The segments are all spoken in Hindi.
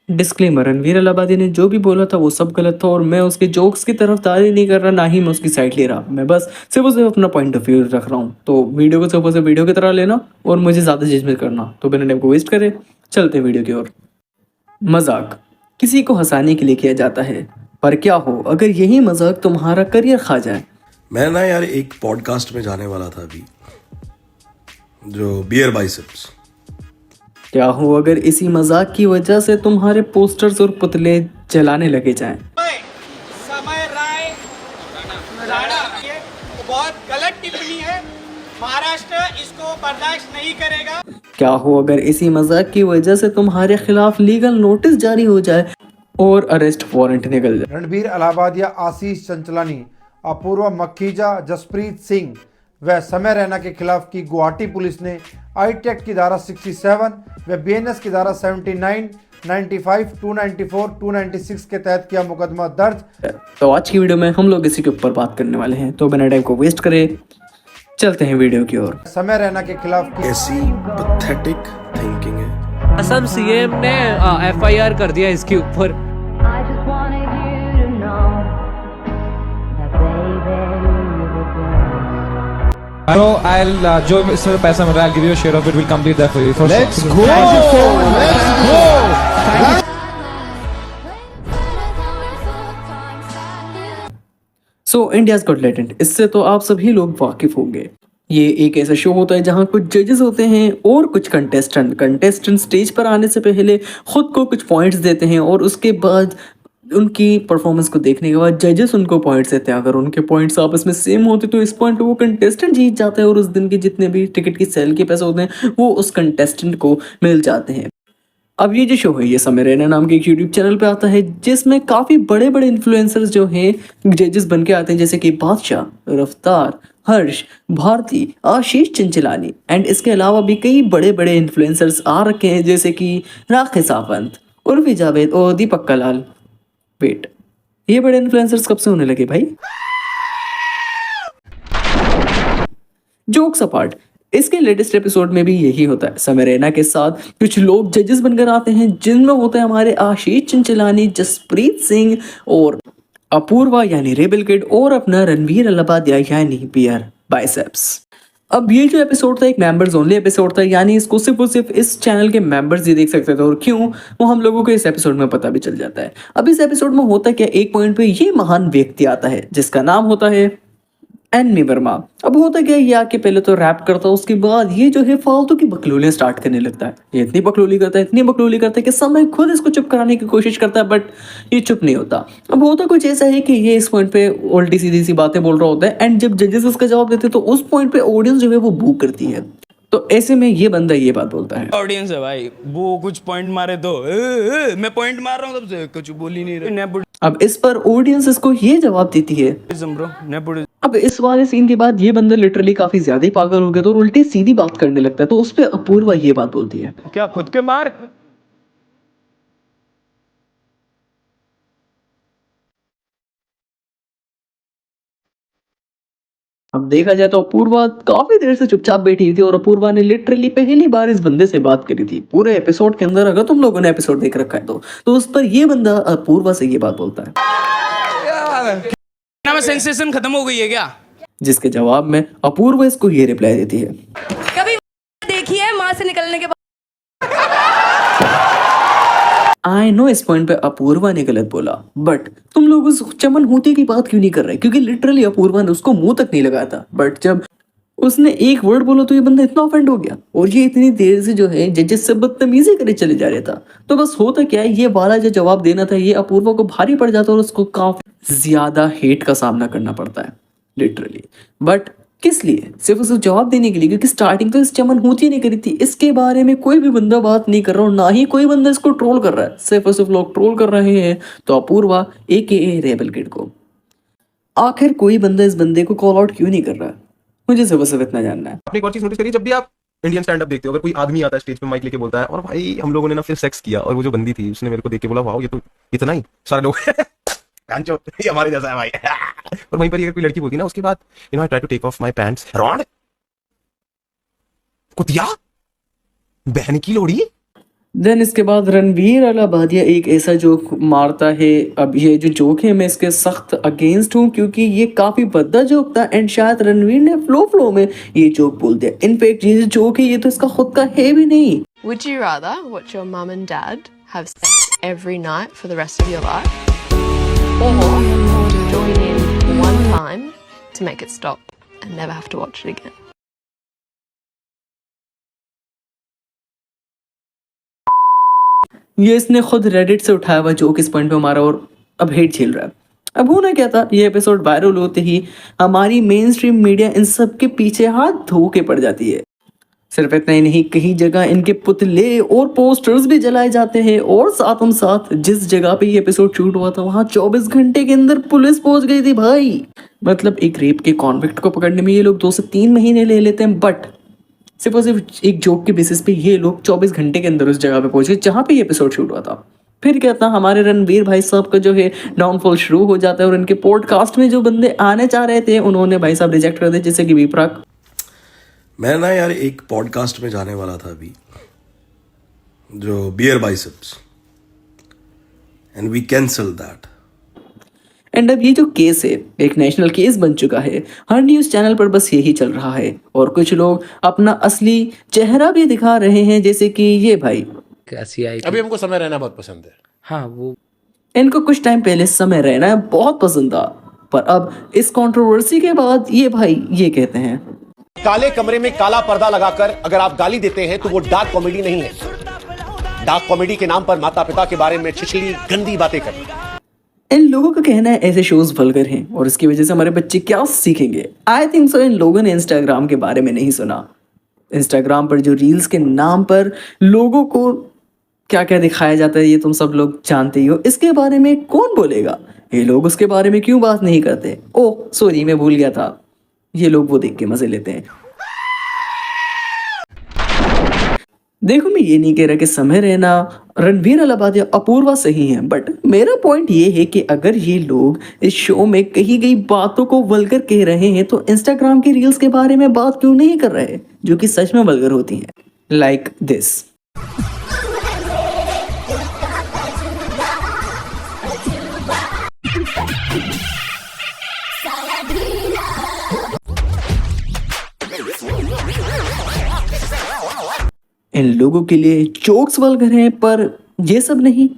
डिस्क्लेमर, रणवीर अलाहाबादी ने जो भी बोला था वो सब गलत था और मैं उसके जोक्स की तरफदारी नहीं कर रहा, ना ही मैं उसकी साइड ले रहा। मैं बस सिर्फ और सिर्फ अपना पॉइंट ऑफ व्यू रख रहा हूँ। तो वीडियो को सिर्फ और सिर्फ वीडियो की तरह लेना और मुझे ज़्यादा जज मत करना। तो बिना टाइम को वेस्ट करे चलते हैं वीडियो की ओर। मजाक किसी को हंसाने के लिए किया जाता है, पर क्या हो अगर यही मजाक तुम्हारा करियर खा जाए। मैं ना यार एक पॉडकास्ट में जाने वाला था अभी, जो बियर बाइसेप्स। क्या हो अगर इसी मजाक की वजह से तुम्हारे पोस्टर्स और पुतले जलाने लगे जाएं। समय राय राणा ये बहुत गलत टिप्पणी है। महाराष्ट्र इसको बर्दाश्त नहीं करेगा। क्या हो अगर इसी मजाक की वजह से तुम्हारे खिलाफ लीगल नोटिस जारी हो जाए और अरेस्ट वारंट निकल जाए। रणबीर अलाहाबादिया, आशीष चंचलानी, अपूर्वा मक्खीजा, जसप्रीत सिंह व समय रैना के खिलाफ की गुवाहाटी पुलिस ने आई एक्ट की धारा 67 व बीएनएस की धारा 79, 95, 294, 296 के तहत किया मुकदमा दर्ज। तो आज की वीडियो में हम लोग इसी के ऊपर बात करने वाले हैं, तो बिना टाइम को वेस्ट करे चलते हैं वीडियो की ओर। समय रैना के खिलाफ की ऐसी पैथेटिक थिंकिंग है। असम सीएम ने एफआईआर कर दिया इसके ऊपर। I just wanted you to know that baby you're the best. So I'll जो इसमें पैसा मिल रहा है I'll give you a share of it. We'll complete that for you. Let's go! Let's go! So India's got talent, इससे तो आप सभी लोग वाकिफ होंगे। ये एक ऐसा शो होता है जहाँ कुछ जजेस होते हैं और कुछ कंटेस्टेंट स्टेज पर आने से पहले खुद को कुछ पॉइंट्स देते हैं और उसके बाद उनकी परफॉर्मेंस को देखने के बाद जजेस उनको पॉइंट्स देते हैं। अगर उनके पॉइंट्स आपस में सेम होते तो इस पॉइंट पे वो कंटेस्टेंट जीत जाता है और उस दिन के जितने भी टिकट की सेल के पैसे होते हैं वो उस कंटेस्टेंट को मिल जाते हैं। अब ये जो शो है ये समय रैना नाम के एक यूट्यूब चैनल पे आता है, जिसमें काफ़ी बड़े बड़े इन्फ्लुएंसर्स जो हैं जजेस बन के आते हैं, जैसे कि बादशाह, रफ्तार, हर्ष, भारती, आशीष चंचलानी एंड इसके अलावा भी कई बड़े बड़े इन्फ्लुएंसर्स आ रखे हैं, जैसे कि राखी सावंत, उर्फी जावेद और दीपक कलाल। वेट, ये बड़े इन्फ्लुएंसर्स कब से होने लगे भाई? जोक्स अपार्ट, इसके लेटेस्ट एपिसोड में भी यही होता है। समय रैना के साथ कुछ लोग जजेस बनकर आते हैं, जिनमें होते हैं हमारे आशीष चंचलानी, जसप्रीत सिंह और अपूर्वा यानी रेबल किड और अपना रणवीर अलाहाबादिया यानी बियर बाइसेप्स। अब ये जो एपिसोड था एक मेंबर्स ओनली एपिसोड था, यानी इसको सिर्फ और सिर्फ इस चैनल के मेंबर्स ही देख सकते थे। और क्यों, वो हम लोगों को इस एपिसोड में पता भी चल जाता है। अब इस एपिसोड में होता क्या, एक पॉइंट पे ये महान व्यक्ति आता है जिसका नाम होता है एनमी वर्मा। अब होता क्या, ये आके पहले तो रैप करता है, उसके बाद ये जो है फालतू की बकलोलियां स्टार्ट करने लगता है। ये इतनी बकलोली करता है कि समय खुद इसको चुप कराने की कोशिश करता है, बट ये चुप नहीं होता। अब होता कुछ ऐसा है कि ये इस पॉइंट पे उल्टी सीधी सी बातें बोल रहा होता है एंड जब जजेस उसका जवाब देते हैं तो उस पॉइंट पे ऑडियंस जो है वो बू करती है। तो ऐसे में ये बंदा ये बात बोलता है, ऑडियंस है भाई, वो कुछ पॉइंट मारे तो मैं पॉइंट मार रहा हूँ तब से कुछ बोल ही नहीं रहे। अब इस पर ऑडियंस इसको ये जवाब देती है। अब इस वाले सीन के बाद ये बंदा लिटरली काफी ज्यादा ही पागल हो गया तो उल्टी सीधी बात करने लगता है। तो उस पर अपूर्वा ये बात बोलती है, क्या खुद के मार? अब देखा जाए तो अपूर्वा काफी देर से चुपचाप बैठी थी और अपूर्वा ने लिटरली पहली बार इस बंदे से बात करी थी पूरे एपिसोड के अंदर। अगर तुम लोगों ने एपिसोड देख रखा है तो उस पर ये बंदा अपूर्वा से ये बात बोलता है, ना मैं सेंसेशन खत्म हो गई है क्या? जिसके जवाब में अपूर्वा इसको ये रिप्लाई देती है, कभी देखी है माँ से निकलने के बाद? आई नो इस पॉइंट पे अपूर्वा ने गलत बोला, बट तुम लोग उस चमन होती की बात क्यों नहीं कर रहे? क्योंकि लिटरली अपूर्वा ने उसको मुंह तक नहीं लगाया था, बट जब उसने एक वर्ड बोला तो ये बंदा इतना ऑफेंड हो गया और ये इतनी देर से जो है जजेस से बदतमीजी करे चले जा रहा था। तो बस होता क्या है, ये वाला जो जवाब देना था ये अपूर्वा को भारी पड़ जाता और उसको काफी ज्यादा हेट का सामना करना पड़ता है लिटरली। बट किस लिए? सिर्फ उसे जवाब देने के लिए, क्योंकि स्टार्टिंग तो इस चमन होती नहीं करी थी। इसके बारे में कोई भी बंदा बात नहीं कर रहा और ना ही कोई बंदा इसको ट्रोल कर रहा है, सिर्फ और सिर्फ लोग ट्रोल कर रहे हैं तो अपूर्वा AKA रेबल किड को। आखिर कोई बंदा इस बंदे को कॉल आउट क्यों नहीं कर रहा है, मुझे सिर्फ इतना जानना है। आपने एक और चीज नोटिस करी, जब भी आप इंडियन स्टैंड अप देखते हो, अगर कोई आदमी आता है स्टेज पे माइक लेके बोलता है और भाई हम लोगों ने ना फिर सेक्स किया, और वो जो बंदी थी उसने मेरे को देख के बोला वाओ ये तो इतना ही, सारे लोग ये हमारे जैसा है भाई। और वहीं पर अगर कोई लड़की बोलती ना उसके बाद, you know I try to take off my pants, रॉड कुतिया बहन की लोड़ी। देन इसके बाद रणवीर अलाहाबादिया एक ऐसा जोक मारता है। अब ये जो जोक है मैं इसके सख्त अगेंस्ट हूँ क्योंकि ये काफ़ी भद्दा जोक था एंड शायद रणवीर ने फ्लो में ये जोक बोल दिया। इनफैक्ट ये जो जोक है ये तो इसका खुद का है भी नहीं। Would you rather watch your mum and dad have sex every night for the rest of your life, or join in one time to make it stop and never have to watch it again? ये इसने खुद रेडिट से उठाया हुआ जोक इस पॉइंट पे मारा और अब हेट झेल रहा है। अब होना क्या था, ये एपिसोड वायरल होते ही हमारी मेन स्ट्रीम मीडिया इन सब के पीछे हाथ धो के पड़ जाती है। सिर्फ इतना ही नहीं, कई जगह इनके पुतले और पोस्टर्स भी जलाए जाते हैं और साथ जिस जगह पे ये एपिसोड शूट हुआ था वहाँ 24 घंटे के अंदर पुलिस पहुंच गई थी भाई। मतलब एक रेप के कॉन्विक्ट को पकड़ने में ये लोग 2 से 3 महीने ले लेते हैं, बट सिर्फ एक जोक के बेसिस पे ये लोग 24 घंटे के अंदर उस जगह पे पहुंचे जहाँ पे ये एपिसोड शूट हुआ था। फिर क्या था, हमारे रणवीर भाई साहब का जो है डाउनफॉल शुरू हो जाता है और इनके पॉडकास्ट में जो बंदे आने चाह रहे थे उन्होंने भाई साहब रिजेक्ट कर दिए, जैसे कि विपराग। मैं ना यार एक पॉडकास्ट में जाने वाला था अभी, जो beer biceps, and we cancel that. And अब ये जो केस है एक नेशनल केस बन चुका है। हर न्यूज़ चैनल पर बस यही चल रहा है और कुछ लोग अपना असली चेहरा भी दिखा रहे हैं, जैसे कि ये भाई। कैसी आई अभी हमको समय रहना बहुत पसंद है। हाँ वो इनको कुछ टाइम पहले समय रहना बहुत पसंद था, पर अब इस कंट्रोवर्सी के बाद ये भाई ये कहते हैं, काले कमरे में काला पर्दा लगाकर अगर आप गाली देते हैं तो वो डार्क कॉमेडी नहीं है। डार्क कॉमेडी के नाम पर माता पिता के बारे में छिछली गंदी बातें करना। इन लोगों का कहना है ऐसे शोज वल्गर हैं और इसकी वजह से हमारे बच्चे क्या सीखेंगे। आई थिंक सो इन लोगों ने इंस्टाग्राम के बारे में नहीं सुना। इंस्टाग्राम पर जो रील्स के नाम पर लोगों को क्या क्या दिखाया जाता है ये तुम सब लोग जानते ही हो। इसके बारे में कौन बोलेगा, ये लोग उसके बारे में क्यों बात नहीं करते। ओह सॉरी, मैं भूल गया था, ये लोग वो देख के मजे लेते हैं। देखो मैं ये नहीं कह रहा कि समय रैना, रणवीर अलाहाबादिया, अपूर्वा सही हैं, बट मेरा पॉइंट ये है कि अगर ये लोग इस शो में कही गई बातों को वल्गर कह रहे हैं तो इंस्टाग्राम की रील्स के बारे में बात क्यों नहीं कर रहे जो कि सच में वल्गर होती हैं, लाइक दिस। इन लोगों के लिए जोक्स वल्गर हैं पर ये सब नहीं।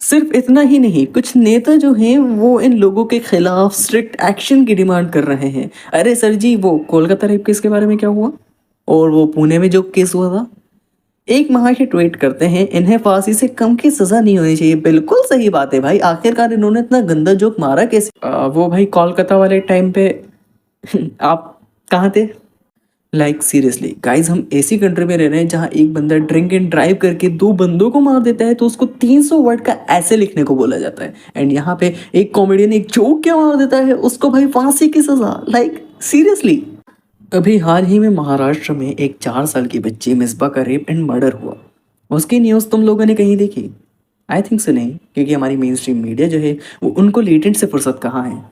सिर्फ इतना ही नहीं, कुछ नेता जो हैं वो इन लोगों के खिलाफ स्ट्रिक्ट एक्शन की डिमांड कर रहे हैं। अरे सर जी, वो कोलकाता रेप केस के बारे में क्या हुआ और वो पुणे में जो केस हुआ था। एक महाशय ट्वीट करते हैं, इन्हें फांसी से कम की सजा नहीं होनी चाहिए। बिल्कुल सही बात है भाई, आखिरकार इन्होंने इतना गंदा जोक मारा कैसे। वो भाई कोलकाता वाले टाइम पे आप कहाँ थे। लाइक सीरियसली गाइज, हम ऐसी कंट्री में रह रहे हैं जहाँ एक बंदा ड्रिंक एंड ड्राइव करके 2 बंदों को मार देता है तो उसको 300 वर्ड का ऐसे लिखने को बोला जाता है। एंड यहाँ पे एक कॉमेडियन एक जोक क्या मार देता है, उसको भाई फांसी की सजा। Like seriously. अभी हाल ही में महाराष्ट्र में एक 4 साल की बच्ची मिसबा का रेप एंड मर्डर हुआ। उसकी न्यूज़ तुम लोगों ने कहीं देखी? आई थिंक सो नहीं, क्योंकि हमारी मेन स्ट्रीम मीडिया जो है वो उनको लेटेंट से फुर्सत कहाँ है।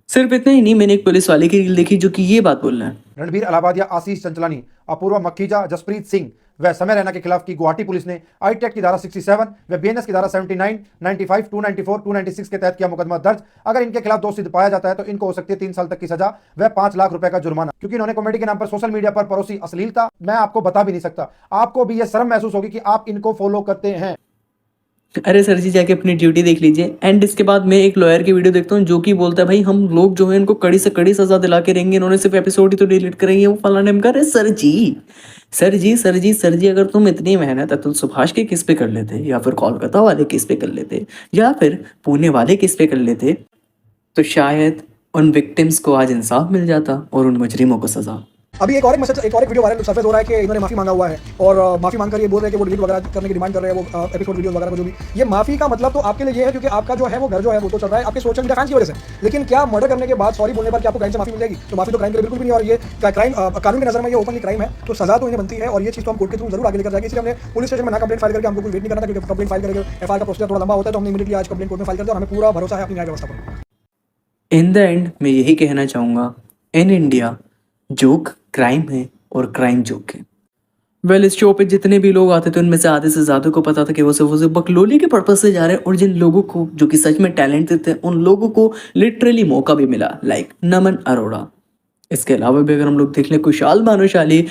सिर्फ इतना ही नहीं, मैंने एक पुलिस वाले की रील देखी जो कि ये बात बोल रहा है। रणवीर अलाहाबादिया, आशीष चंचलानी, अपूर्वा मक्खीजा, जसप्रीत सिंह व समय रैना के खिलाफ की गुवाहाटी पुलिस ने आई टेक की धारा 67 व बीएनएस की धारा 79, 95, 294, 296 के तहत किया मुकदमा दर्ज। अगर इनके खिलाफ दोषी पाया जाता है तो इनको हो सकती है 3 साल तक की सजा व 5 लाख रुपए का जुर्माना, क्योंकि इन्होंने कॉमेडी के नाम पर सोशल मीडिया पर परोसी अश्लीलता। मैं आपको बता भी नहीं सकता, आपको भी यह शर्म महसूस होगी कि आप इनको फॉलो करते हैं। अरे सर जी, जाके अपनी ड्यूटी देख लीजिए। एंड इसके बाद मैं एक लॉयर की वीडियो देखता हूँ जो कि बोलता है भाई हम लोग जो है इनको कड़ी से कड़ी सजा दिला के रहेंगे, इन्होंने सिर्फ एपिसोड ही तो डिलीट करेंगे है वो फलाना ढिमका। अरे सर जी अगर तुम इतनी मेहनत है तो सुभाष के केस पे कर लेते, या फिर कोलकाता वाले केस पे कर लेते, या फिर पुणे वाले केस पे कर लेते, तो शायद उन विक्टिम्स को आज इंसाफ मिल जाता और उन मुजरिमों को सजा। अभी एक और वीडियो वायरल सरफेस हो रहा है कि इन्होंने माफी मांगा हुआ है और माफी मांगकर ये बोल रहे हैं कि वो डिलीट वगैरह करने की डिमांड कर रहे हैं, वो एपिसोड वीडियो वगैरह को जो भी। ये माफी का मतलब तो आपके लिए ये है क्योंकि आपका जो है वो घर जो है वो तो चल रहा है आपके सोशल मीडिया फैंस की वजह से। लेकिन क्या मर्डर करने के बाद सॉरी बोलने पर क्या आपको क्राइम से माफी मिल जाएगी? तो माफी तो क्राइम के लिए बिल्कुल भी नहीं, और ये क्राइम कानून की नजर में ये ओपनली क्राइम है, तो सजा तो इन्हें बनती है। और ये चीज तो हम कोर्ट के थ्रू जरूर आगे लेकर जाएंगे। इसलिए हमने पुलिस स्टेशन में ना कंप्लेंट फाइल करके हमको कुछ वेट नहीं करना था, क्योंकि कंप्लेंट फाइल करके एफआईआर का प्रोसेस थोड़ा लंबा होता है, तो हमने इमीडिएटली आज कंप्लेंट कोर्ट में फाइल कर दिया और हमें पूरा भरोसा है अपनी न्याय व्यवस्था पर। इन द एंड मैं यही कहना चाहूँगा, इन इंडिया जोक क्राइम है और क्राइम जोक है। वेल इस शो पे जितने भी लोग आते थे उनमें से आधे से ज़्यादा को पता था कि वो सिर्फ बकलोली के पर्पज से जा रहे हैं, और जिन लोगों को जो कि सच में टैलेंटेड थे उन लोगों को लिटरली मौका भी मिला, लाइक नमन अरोड़ा। इसके अलावा भी अगर हम लोग देख लें कुशाल भानुशाली,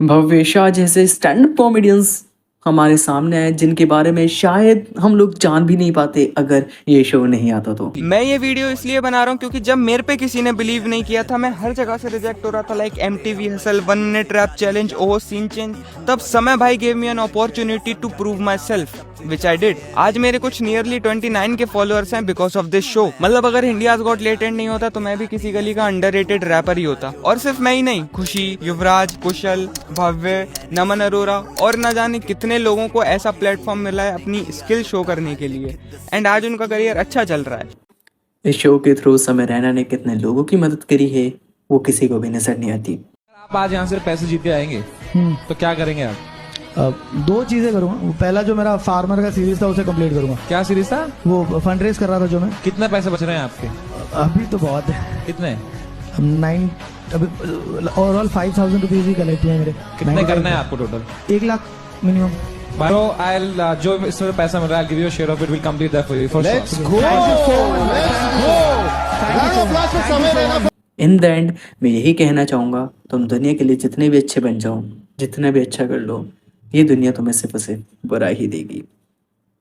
भव्य शाह जैसे स्टैंड अप कॉमेडियंस हमारे सामने आए, जिनके बारे में शायद हम लोग जान भी नहीं पाते अगर ये शो नहीं आता तो। मैं ये वीडियो इसलिए बना रहा हूँ क्योंकि जब मेरे पे किसी ने बिलीव नहीं किया था, मैं हर जगह से रिजेक्ट हो रहा था, like MTV hustle, 1 minute rap challenge, ओहो सीन चेंज, तब समय भाई gave me an opportunity to prove myself which I did. आज मेरे कुछ नियरली 29 के फॉलोअर्स हैं बिकॉज ऑफ दिस शो। मतलब अगर इंडियाज गॉट लेटेंट नहीं होता तो मैं भी किसी गली का अंडररेटेड रैपर ही होता। और सिर्फ मैं ही नहीं, खुशी, युवराज, कुशल, भव्य, नमन अरोड़ा और न जाने कितने लोगों को ऐसा प्लेटफॉर्म मिला है अपनी स्किल शो करने के लिए, एंड आज उनका करियर अच्छा चल रहा है। इस शो के थ्रू समय रैना ने कितने लोगों की मदद करी है वो किसी को भी नजर नहीं आती। आप आज यहाँ से पैसे जीत के आएंगे तो क्या करेंगे आप? 2 चीजें करूंगा। पहला जो मेरा फार्मर का सीरीज था उसे कंप्लीट करूंगा। क्या सीरीज था? वो फंड रेज कर रहा था जो मैं। कितने पैसे बच रहे हैं आपके? अभी तो बहुत है। कितने? 9 अभी ओवरऑल 5000 रुपीज ही कलेक्ट हुए मेरे। कितने करना है आपको टोटल? 1 लाख मिनिमम। Bro, जो इसमें पैसा मिल रहा है, I'll give you a share of it. We'll complete that for you. Let's go. In the end मैं यही कहना चाहूँगा, तुम दुनिया के लिए जितने भी अच्छे बन जाओ, जितना भी अच्छा कर लो, ये दुनिया तुम्हें सिर्फ से बुरा ही देगी।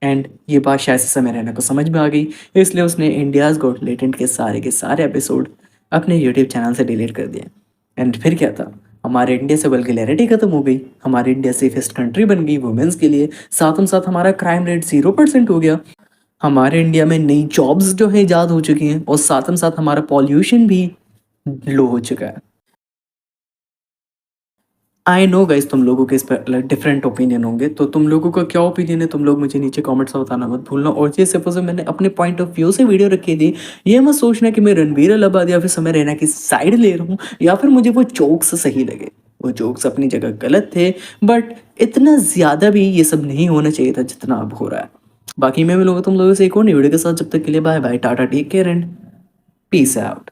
एंड ये बात शायद से समय रैना को समझ में आ गई, इसलिए उसने इंडियाज गॉट लेटेंट के सारे एपिसोड अपने यूट्यूब चैनल से डिलीट कर दिए। एंड फिर क्या था, हमारे इंडिया से वल्गैरिटी खत्म हो गई, हमारी इंडिया सेफेस्ट कंट्री बन गई वुमेन्स के लिए, साथ हमारा क्राइम रेट 0% हो गया, हमारे इंडिया में नई जॉब्स जो है ईजाद हो चुकी हैं, और साथ हमारा पॉल्यूशन भी लो हो चुका है। आई नो गाइस तुम लोगों के इस पर डिफरेंट ओपिनियन होंगे, तो तुम लोगों का क्या ओपिनियन है तुम लोग मुझे नीचे कमेंट्स में बताना मत भूलना। और ये सपोज मैंने अपने पॉइंट ऑफ व्यू से वीडियो रखी थी, ये मत सोचना कि मैं रणवीर अलाहाबाद या फिर समय रैना की साइड ले रहा हूँ, या फिर मुझे वो जोक्स सही लगे। वो जोक्स अपनी जगह गलत थे, बट इतना ज़्यादा भी ये सब नहीं होना चाहिए था जितना अब हो रहा है। बाकी मैं मिलूंगा तुम लोगों से एक और वीडियो के साथ, जब तक के लिए bye bye, tata, take care and peace out.